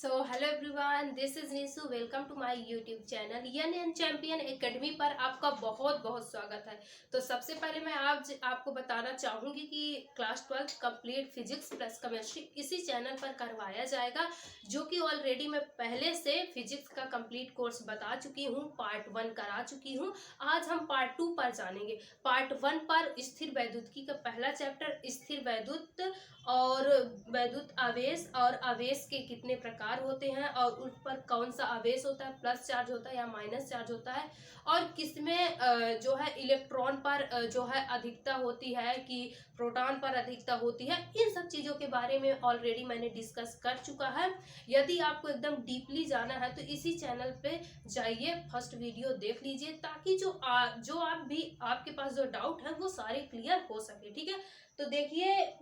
Hello everyone, this is Nisu. Welcome to my YouTube channel N N champion academy पर आपका बहुत बहुत स्वागत है। तो सबसे पहले मैं आपको बताना चाहूंगी कि class 12 complete physics plus chemistry इसी चैनल पर करवाया जाएगा, जो कि ऑलरेडी मैं पहले से फिजिक्स का कंप्लीट कोर्स बता चुकी हूँ, पार्ट 1 करा चुकी हूँ। आज हम पार्ट 2 पर जानेंगे। पार्ट 1 पर स्थिर वैद्युतिकी का पहला चैप्टर स्थिर वैद्युत और वैद्युत आवेश और आवेश के कितने प्रकार होते हैं और उस पर कौन सा आवेश होता है, प्लस चार्ज होता है या माइनस चार्ज होता है, और किसमें जो है इलेक्ट्रॉन पर जो है अधिकता होती है कि प्रोटॉन पर अधिकता होती है। इन सब चीज़ों के बारे में ऑलरेडी मैंने डिस्कस कर चुका है। यदि आपको एकदम डीपली जाना है तो इसी चैनल पे जाइए, फर्स्ट वीडियो देख लीजिए, ताकि जो आप भी आपके पास जो डाउट है वो सारे क्लियर हो सके। ठीक है, तो देखिए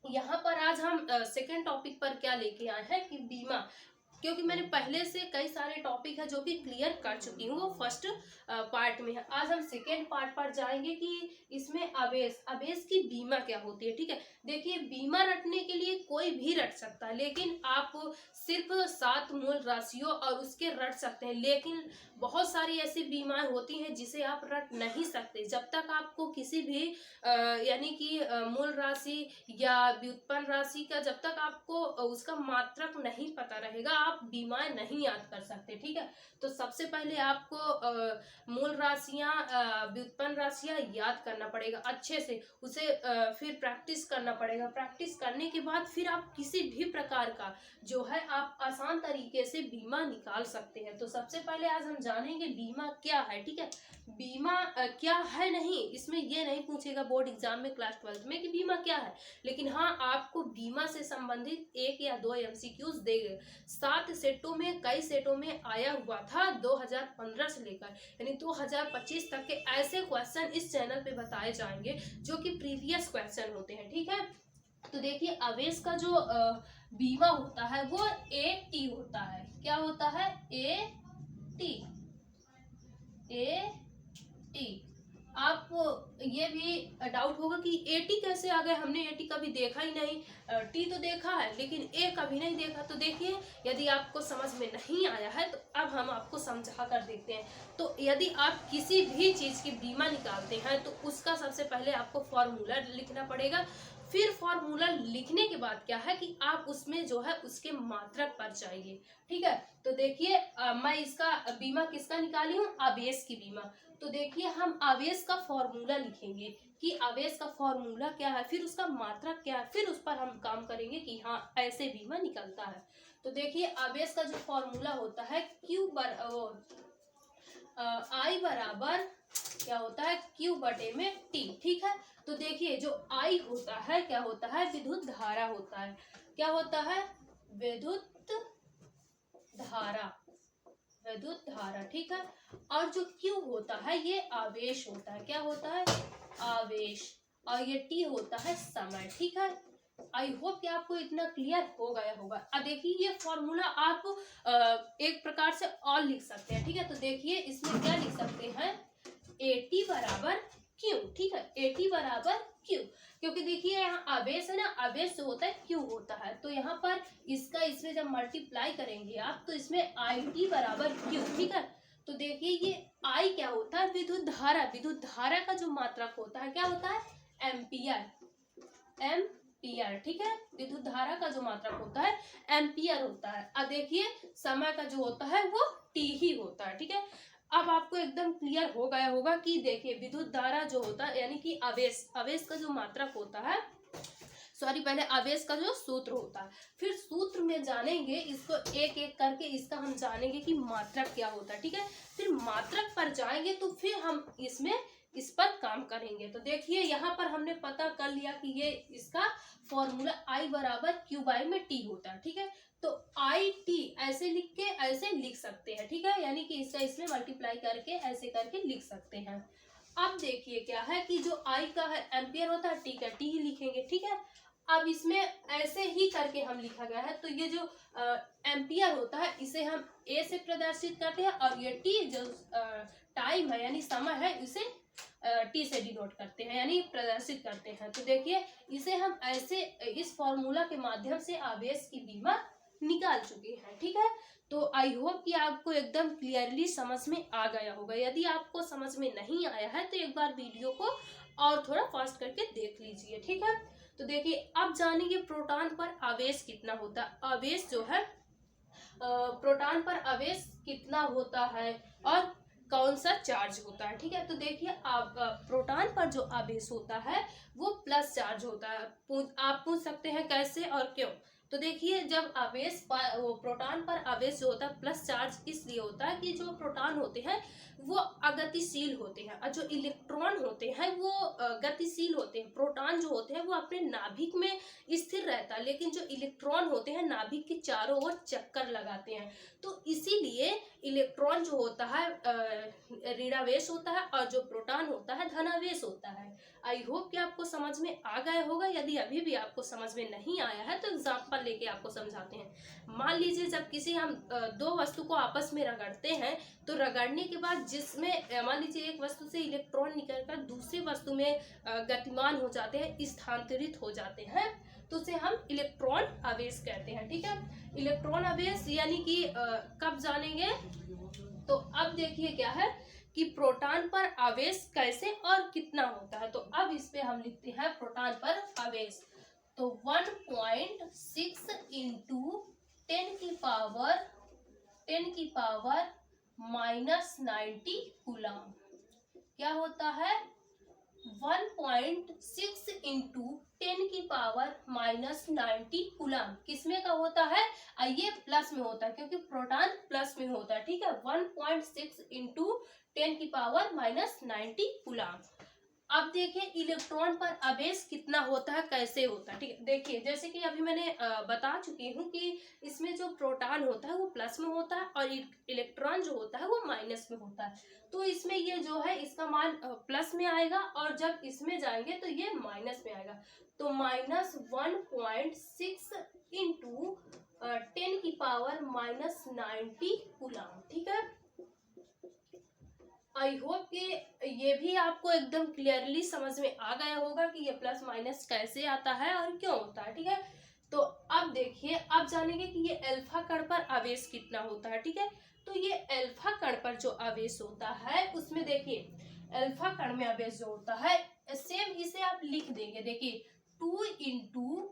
यहाँ पर आज हम सेकेंड टॉपिक पर क्या लेके आए हैं कि बीमा, क्योंकि मैंने पहले से कई सारे टॉपिक है जो कि क्लियर कर चुकी हूँ, वो फर्स्ट पार्ट में है। आज हम सेकेंड पार्ट पर जाएंगे कि इसमें आवेश की बीमा क्या होती है। ठीक है, देखिए बीमा रटने के लिए कोई भी रट सकता है, लेकिन आप सिर्फ 7 मूल राशियों और उसके रट सकते हैं। लेकिन बहुत सारी ऐसी बीमाएं होती हैं जिसे आप रट नहीं सकते। जब तक आपको किसी भी यानी कि मूल राशि या व्युत्पन्न राशि का जब तक आपको उसका मात्रक नहीं पता रहेगा, आप बीमाएं नहीं याद कर सकते। ठीक है, तो सबसे पहले आपको मूल राशियां व्युत्पन्न राशियां याद करना पड़ेगा अच्छे से, उसे फिर प्रैक्टिस करना पड़ेगा। प्रैक्टिस करने के बाद फिर आप किसी भी प्रकार का जो है आप आसान तरीके से बीमा निकाल सकते हैं। तो सबसे पहले आज हम जानेंगे बीमा क्या है। ठीक है, बीमा क्या है नहीं, इसमें ये नहीं पूछेगा बोर्ड एग्जाम में क्लास 12 में कि बीमा क्या है, लेकिन हाँ आपको बीमा से संबंधित 1 या 2 एमसीक्यूज देंगे। 7 सेटों में, कई सेटों में आया हुआ था 2015 से लेकर यानी 2025 तक के ऐसे क्वेश्चन इस चैनल पे बताए जाएंगे जो कि प्रीवियस क्वेश्चन होते हैं। ठीक है, तो देखिए आवेश का जो बीमा होता है वो AT होता है। क्या होता है? AT। आप ये भी डाउट होगा कि एटी कैसे आ गए, हमने एटी कभी देखा ही नहीं। टी तो देखा है लेकिन ए कभी नहीं देखा। तो देखिए यदि आपको समझ में नहीं आया है तो अब हम आपको समझा कर देखते हैं। तो यदि आप किसी भी चीज की बीमा निकालते हैं तो उसका सबसे पहले आपको फॉर्मूला लिखना पड़ेगा। फिर फॉर्मूला लिखने के बाद क्या है कि आप उसमें जो है उसके मात्रक पर जाइए। ठीक है, तो देखिए मैं इसका बीमा किसका निकाली हूँ? आवेश की बीमा। तो देखिए हम आवेश का फॉर्मूला लिखेंगे कि आवेश का फॉर्मूला क्या है, फिर उसका मात्रक क्या है, फिर उस पर हम काम करेंगे कि हाँ ऐसे बीमा निकलता है। तो देखिए आवेश का जो फॉर्मूला होता है आई बराबर क्या होता है? Q बटे में T। ठीक है, तो देखिए जो I होता है क्या होता है? विद्युत धारा होता है। क्या होता है? विद्युत धारा, विद्युत धारा। ठीक है, और जो Q होता है ये आवेश होता है। क्या होता है? आवेश। और ये T होता है समय। ठीक है, आई होप कि आपको इतना क्लियर हो गया होगा। अब देखिए ये फॉर्मूला आप एक प्रकार से और लिख सकते हैं। ठीक है, तो देखिए इसमें क्या लिख सकते हैं? AT बराबर Q। ठीक है, AT बराबर Q, क्योंकि देखिए यहाँ आवेश है ना, आवेश जो होता है Q होता है। तो यहाँ पर इसका इसमें जब मल्टीप्लाई करेंगे आप तो इसमें IT बराबर Q। ठीक है, तो देखिए ये I क्या होता है? विद्युत धारा। विद्युत धारा का जो मात्रक होता है क्या होता है? एम्पियर। एम्पियर। ठीक है, विद्युत धारा का जो मात्रक होता है एम्पियर होता है। अब देखिए समय का जो होता है वो T ही होता है। ठीक है, अब आपको एकदम क्लियर हो गया होगा कि देखिए विद्युत धारा जो होता है यानी कि आवेश का जो मात्रक होता है, सॉरी पहले आवेश का जो सूत्र होता है, फिर सूत्र में जानेंगे इसको एक एक करके, इसका हम जानेंगे कि मात्रक क्या होता है। ठीक है, फिर मात्रक पर जाएंगे तो फिर हम इस पर काम करेंगे। तो देखिए यहाँ पर हमने पता कर लिया कि ये इसका फॉर्मूला I बराबर Q बाई में T होता है। ठीक है, तो IT ऐसे लिख के ऐसे लिख सकते हैं। ठीक है, यानी कि इसका इसमें मल्टीप्लाई करके ऐसे करके लिख सकते हैं। अब देखिए क्या है कि जो I का है एम्पियर होता है, T का T ही लिखेंगे। ठीक है, अब इसमें ऐसे ही करके हम लिखा गया है। तो ये जो एम्पियर होता है इसे हम A से प्रदर्शित करते हैं और ये T जो टाइम है यानी समय है इसे T से डिनोट करते हैं यानी प्रदर्शित करते हैं। तो देखिए इसे हम ऐसे इस फॉर्मूला के माध्यम से आवेश की बीमा निकाल चुके हैं। ठीक है, तो आई होप कि आपको एकदम क्लियरली समझ में आ गया होगा। यदि आपको समझ में नहीं आया है तो एक बार वीडियो को और थोड़ा फास्ट करके देख लीजिए। ठीक है, तो देखिए अब जानेंगे प्रोटॉन पर आवेश कितना होता है। आवेश जो है प्रोटॉन पर आवेश कितना होता है और कौन सा चार्ज होता है। ठीक है, तो देखिए आप प्रोटॉन पर जो आवेश होता है वो प्लस चार्ज होता है। आप पूछ सकते हैं कैसे और क्यों। तो देखिए जब वो प्रोटॉन पर आवेश जो होता है प्लस चार्ज इसलिए होता है कि जो प्रोटॉन होते हैं वो अगतिशील होते हैं और जो इलेक्ट्रॉन होते हैं वो गतिशील होते हैं। प्रोटॉन जो होते हैं वो अपने नाभिक में स्थिर रहता है, लेकिन जो इलेक्ट्रॉन होते हैं नाभिक के चारों ओर चक्कर लगाते हैं। तो इसीलिए इलेक्ट्रॉन जो होता है ऋणावेश होता है और जो प्रोटॉन होता है धनावेश होता है। आई होप कि आपको समझ में आ गया होगा। यदि अभी भी आपको समझ में नहीं आया है तो एग्जाम्पल लेके आपको समझाते हैं। मान लीजिए जब किसी हम दो वस्तु को आपस में रगड़ते हैं तो रगड़ने के बाद जिसमें मान लीजिए एक वस्तु से इलेक्ट्रॉन निकलकर दूसरी वस्तु में गतिमान हो जाते हैं, स्थानांतरित हो जाते हैं, तो उसे हम इलेक्ट्रॉन आवेश कहते हैं। ठीक है, इलेक्ट्रॉन आवेश यानी कि कब जानेंगे, तो अब देखिए क्या है कि प्रोटॉन पर आवेश कैसे और कितना होता है। तो अब इस पे हम लिखते हैं प्रोटॉन पर आवेश। तो 1.6 इंटू 10 की पावर -90 कूलम क्या होता है। 1.6 इंटू 10 की पावर -90 कूलम किसमें का होता है, ये प्लस में होता है क्योंकि प्रोटॉन प्लस में होता है। ठीक है, 1.6 इंटू 10 की पावर -90 कूलम। अब देखिए इलेक्ट्रॉन पर आवेश कितना होता है, कैसे होता है। ठीक है, देखिए जैसे कि अभी मैंने बता चुकी हूँ कि इसमें जो प्रोटॉन होता है वो प्लस में होता है और इलेक्ट्रॉन जो होता है वो माइनस में होता है। तो इसमें ये जो है इसका मान प्लस में आएगा और जब इसमें जाएंगे तो ये माइनस में आएगा। तो -1.6 इंटू 10 की पावर -90 कूलम। ठीक है, आई होप कि ये भी आपको एकदम क्लियरली समझ में आ गया होगा कि ये प्लस माइनस कैसे आता है और क्यों होता है। ठीक है, तो अब देखिए अब जानेंगे कि ये अल्फा कण पर आवेश कितना होता है। ठीक है, तो ये अल्फा कण पर जो आवेश होता है उसमें देखिए अल्फा कण में आवेश जो होता है सेम इसे आप लिख देंगे। देखिए 2 इंटू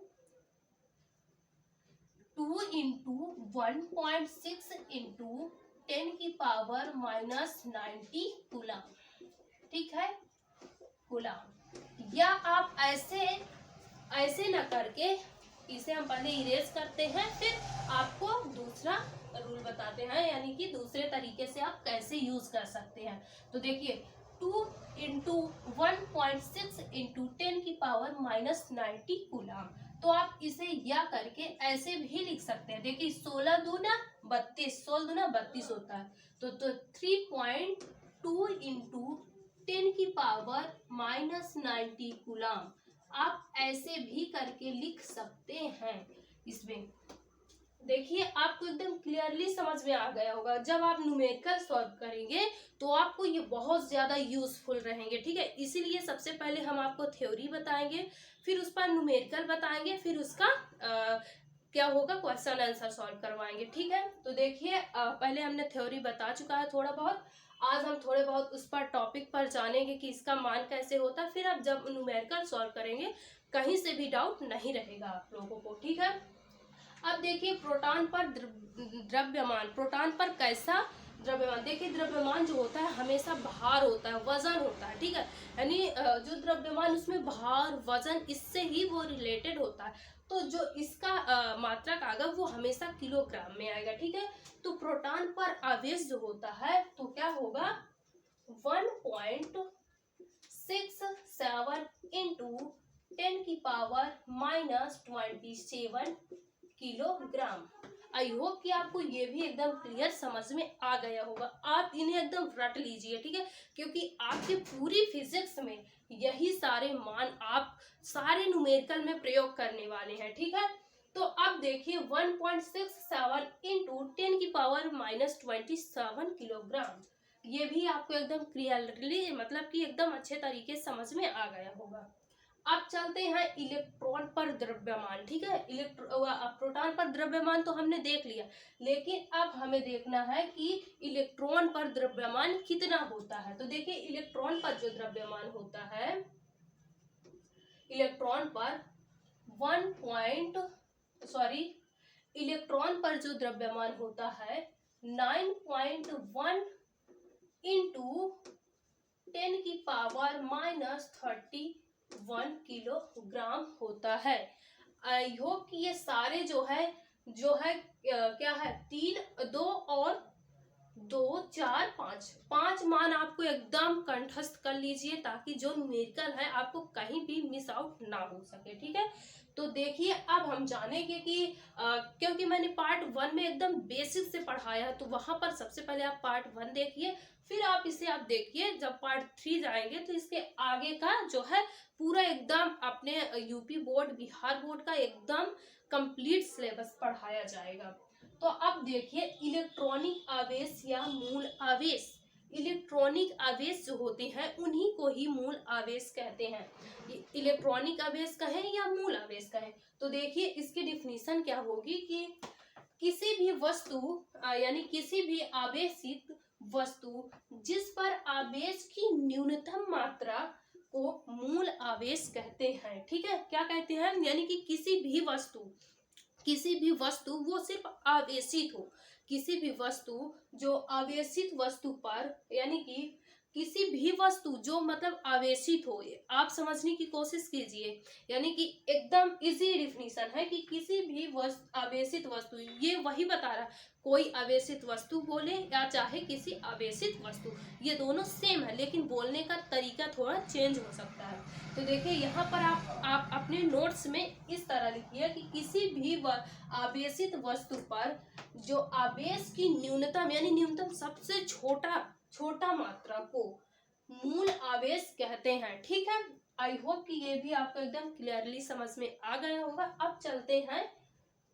1.6 इंटू 10 की पावर -90 कूलम। ठीक है, कूलम। या आप ऐसे न करके इसे हम पहले इरेज करते हैं फिर आपको दूसरा रूल बताते हैं, यानी कि दूसरे तरीके से आप कैसे यूज कर सकते हैं। तो देखिए 2 इंटू 1.6 इंटू 10 की पावर -90 कूलम। तो आप इसे या करके ऐसे भी लिख सकते हैं। देखिए 16 दूना 32 होता है। तो 3.2 इंटू 10 की पावर -90 कूलम आप ऐसे भी करके लिख सकते हैं। इसमें देखिए आपको एकदम क्लियरली समझ में आ गया होगा। जब आप न्यूमेरिकल सॉल्व करेंगे तो आपको ये बहुत ज्यादा यूजफुल रहेंगे। ठीक है, इसीलिए सबसे पहले हम आपको थ्योरी बताएंगे, फिर उस पर न्यूमेरिकल बताएंगे, फिर उसका क्या होगा क्वेश्चन आंसर सॉल्व करवाएंगे। ठीक है, तो देखिए पहले हमने थ्योरी बता चुका है थोड़ा बहुत, आज हम थोड़े बहुत उस पर टॉपिक पर जानेंगे कि इसका मान कैसे होता है। फिर आप जब न्यूमेरिकल सॉल्व करेंगे कहीं से भी डाउट नहीं रहेगा आप लोगों को। ठीक है, अब देखिए प्रोटॉन पर द्रव्यमान, प्रोटॉन पर कैसा द्रव्यमान। देखिए द्रव्यमान जो होता है हमेशा भार होता है, वजन होता है। ठीक है, यानी जो द्रव्यमान उसमें भार वजन इससे ही वो रिलेटेड होता है। तो जो इसका मात्रक आएगा वो हमेशा किलोग्राम में आएगा। ठीक है, तो प्रोटॉन पर आवेश जो होता है तो क्या होगा 1.67 इंटू 10 की पावर -27 किलोग्राम। आई होप कि आपको ये भी एकदम क्लियर समझ में आ गया होगा। आप इन्हें एकदम रट लीजिए। ठीक है, क्योंकि आपकी पूरी फिजिक्स में यही सारे मान आप सारे न्यूमेरिकल में प्रयोग करने वाले हैं। ठीक है, तो अब देखिए 1.67 इंटू 10 की पावर -27 किलोग्राम, ये भी आपको एकदम क्लियरली मतलब कि एकदम अच्छे तरीके से समझ में आ गया होगा। अब चलते हैं इलेक्ट्रॉन पर द्रव्यमान। ठीक है, प्रोटॉन पर द्रव्यमान तो हमने देख लिया, लेकिन अब हमें देखना है कि इलेक्ट्रॉन पर द्रव्यमान कितना होता है। तो देखिए इलेक्ट्रॉन पर जो द्रव्यमान होता है, इलेक्ट्रॉन पर इलेक्ट्रॉन पर जो द्रव्यमान होता है 9.1 इंटू 10⁻31 किलोग्राम होता है। आई होप कि ये सारे जो है क्या है, 3, 2 और 2, 4, 5 मान आपको एकदम कंठस्थ कर लीजिए, ताकि जो न्यूमेरिकल है आपको कहीं भी मिस आउट ना हो सके। ठीक है, तो देखिए अब हम जानेंगे कि क्योंकि मैंने पार्ट 1 में एकदम बेसिक से पढ़ाया है, तो वहां पर सबसे पहले आप पार्ट 1 देखिए, फिर आप देखिए। जब पार्ट 3 जाएंगे तो इसके आगे का जो है पूरा एकदम अपने यूपी बोर्ड, बिहार बोर्ड का एकदम कंप्लीट सिलेबस पढ़ाया जाएगा। तो अब देखिए इलेक्ट्रॉनिक आवेश या मूल आवेश, इलेक्ट्रॉनिक आवेश जो होते हैं उन्हीं को ही मूल आवेश कहते हैं। इलेक्ट्रॉनिक आवेश कहें या मूल आवेश कहें, तो देखिए इसकी डिफिनीशन क्या होगी कि किसी भी वस्तु यानी किसी भी आवेशित वस्तु जिस पर आवेश की न्यूनतम मात्रा को मूल आवेश कहते हैं। ठीक है, क्या कहते हैं, यानी कि किसी भी वस्तु वो सिर्फ आवेशित हो, किसी भी वस्तु जो आवेशित वस्तु पर, यानी कि किसी भी वस्तु जो मतलब आवेशित हो, आप समझने की कोशिश कीजिए, यानी कि एकदम इजी डिफिनीशन है कि किसी भी आवेशित वस्तु, ये वही बता रहा, कोई आवेशित वस्तु बोले या चाहे किसी आवेशित वस्तु, ये दोनों सेम है, लेकिन बोलने का तरीका थोड़ा चेंज हो सकता है। तो देखिए यहाँ पर आप अपने नोट्स में इस तरह लिखिए कि किसी भी आवेशित वस्तु पर जो आवेश की न्यूनतम, यानी न्यूनतम सबसे छोटा मात्रा को मूल आवेश कहते हैं। ठीक है, आई होप कि ये भी आपको एकदम क्लियरली समझ में आ गया होगा। अब चलते हैं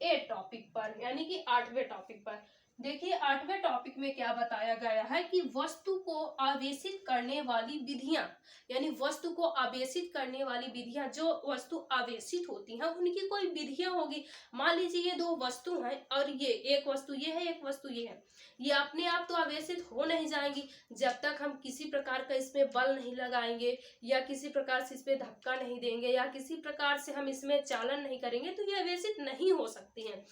8 टॉपिक पर, यानी कि 8वें टॉपिक पर। देखिए 8वें टॉपिक में क्या बताया गया है कि वस्तु को आवेशित करने वाली विधियां, यानी वस्तु को आवेशित करने वाली विधियां, जो वस्तु आवेशित होती हैं उनकी कोई विधियां होगी। मान लीजिए ये 2 वस्तु हैं और ये एक वस्तु ये है, एक वस्तु ये है, ये अपने आप तो आवेशित हो नहीं जाएंगी जब तक हम किसी प्रकार का इसमें बल नहीं लगाएंगे, या किसी प्रकार से इस पे धक्का नहीं देंगे, या किसी प्रकार से हम इसमें चालन नहीं करेंगे, तो ये आवेशित नहीं हो सकती हैं।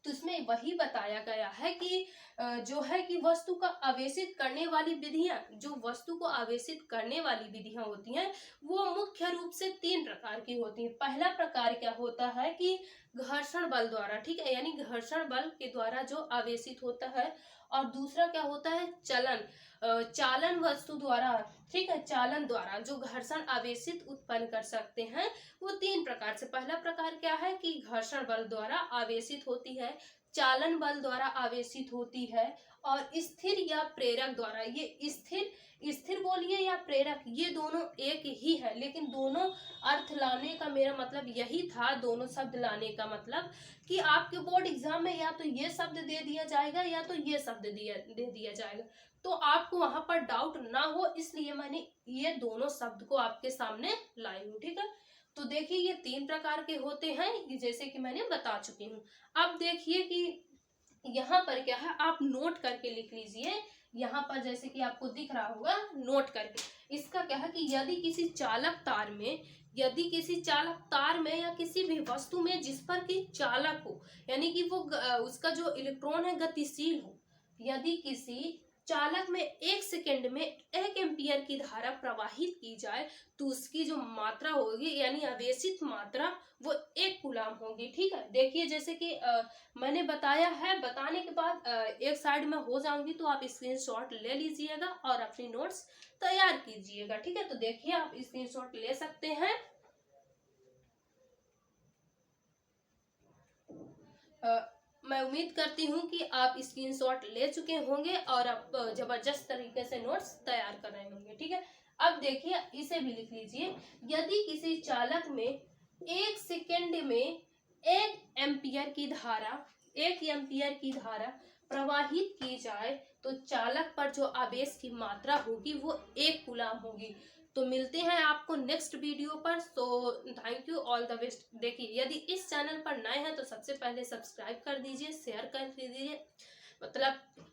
तो इसमें वही बताया गया है कि जो है कि वस्तु का आवेशित करने वाली विधियां, जो वस्तु को आवेशित करने वाली विधियां होती हैं वो मुख्य रूप से 3 प्रकार की होती हैं। पहला प्रकार क्या होता है कि घर्षण बल द्वारा, ठीक है, यानी घर्षण बल के द्वारा जो आवेशित होता है, और दूसरा क्या होता है चालन वस्तु द्वारा, ठीक है, चालन द्वारा जो घर्षण आवेशित उत्पन्न कर सकते हैं, वो 3 प्रकार से। पहला प्रकार क्या है कि घर्षण बल द्वारा आवेशित होती है, चालन बल द्वारा आवेशित होती है, और स्थिर या प्रेरक द्वारा। ये स्थिर बोलिए या प्रेरक, ये दोनों एक ही है, लेकिन दोनों अर्थ लाने का मेरा मतलब यही था, दोनों शब्द लाने का मतलब कि आपके बोर्ड एग्जाम में या तो ये शब्द दे दिया जाएगा या तो ये शब्द दे दिया जाएगा, तो आपको वहां पर डाउट ना हो, इसलिए मैंने ये दोनों शब्द को आपके सामने लाई हूँ। ठीक है, तो देखिए ये 3 प्रकार के होते हैं, जैसे कि मैंने बता चुकी हूँ। अब देखिए कि यहाँ पर क्या है, आप नोट करके लिख लीजिए। यहाँ पर जैसे कि आपको दिख रहा होगा, नोट करके। इसका क्या है कि यदि किसी चालक तार में या किसी भी वस्तु में जिस पर कि चालक हो, यानी कि वो उसका जो इलेक्ट्रॉन है गतिशील हो, यदि किसी चालक में 1 सेकेंड में 1 एम्पियर की धारा प्रवाहित की जाए, तो उसकी जो मात्रा होगी, यानी आवेशित मात्रा, वो 1 कूलाम होगी। ठीक है, देखिए जैसे कि मैंने बताया है, बताने के बाद एक साइड में हो जाऊंगी, तो आप स्क्रीनशॉट ले लीजिएगा और अपनी नोट्स तैयार कीजिएगा। ठीक है, तो देखिए आप स्क्रीनशॉट ले सकते हैं। मैं उम्मीद करती हूँ कि आप स्क्रीनशॉट ले चुके होंगे और आप जबरदस्त तरीके से नोट्स तैयार कर रहे होंगे। ठीक है, अब देखिए इसे भी लिख लीजिए। यदि किसी चालक में 1 सेकेंड में 1 एम्पियर की धारा प्रवाहित की जाए, तो चालक पर जो आवेश की मात्रा होगी वो 1 कूलाम होगी। तो मिलते हैं आपको नेक्स्ट वीडियो पर। So thank you, all the best. देखिए, यदि इस चैनल पर नए हैं तो सबसे पहले सब्सक्राइब कर दीजिए, शेयर कर दीजिए, मतलब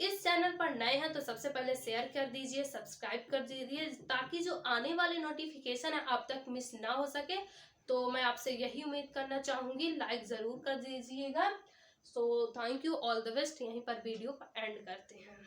इस चैनल पर नए हैं तो सबसे पहले शेयर कर दीजिए, सब्सक्राइब कर दीजिए, ताकि जो आने वाले नोटिफिकेशन है आप तक मिस ना हो सके। तो मैं आपसे यही उम्मीद करना चाहूंगी, लाइक जरूर कर दीजिएगा। So thank you, all the best. यहीं पर वीडियो एंड करते हैं।